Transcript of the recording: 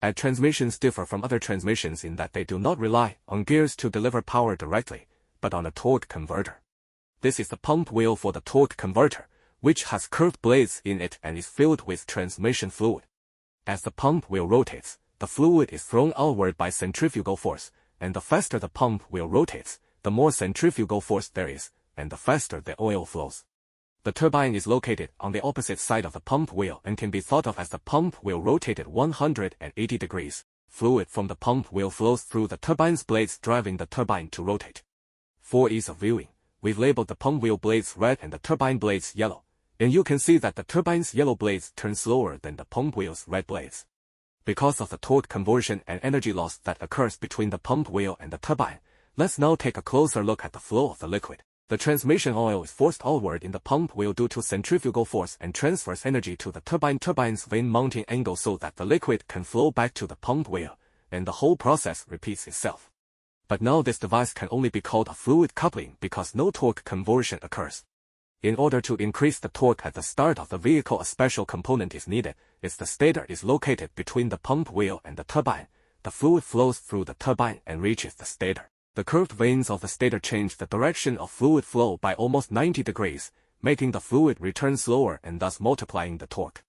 And transmissions differ from other transmissions in that they do not rely on gears to deliver power directly, but on a torque converter. This is the pump wheel for the torque converter, which has curved blades in it and is filled with transmission fluid. As the pump wheel rotates, the fluid is thrown outward by centrifugal force, and the faster the pump wheel rotates, the more centrifugal force there is, and the faster the oil flows. The turbine is located on the opposite side of the pump wheel and can be thought of as the pump wheel rotated 180 degrees. Fluid from the pump wheel flows through the turbine's blades, driving the turbine to rotate. For ease of viewing, we've labeled the pump wheel blades red and the turbine blades yellow, and you can see that the turbine's yellow blades turn slower than the pump wheel's red blades. Because of the torque conversion and energy loss that occurs between the pump wheel and the turbine, let's now take a closer look at the flow of the liquid. The transmission oil is forced outward in the pump wheel due to centrifugal force and transfers energy to the turbine's vane mounting angle so that the liquid can flow back to the pump wheel, and the whole process repeats itself. But now this device can only be called a fluid coupling because no torque conversion occurs. In order to increase the torque at the start of the vehicle, a special component is needed. The stator is located between the pump wheel and the turbine. The fluid flows through the turbine and reaches the stator. The curved vanes of the stator change the direction of fluid flow by almost 90 degrees, making the fluid return slower and thus multiplying the torque.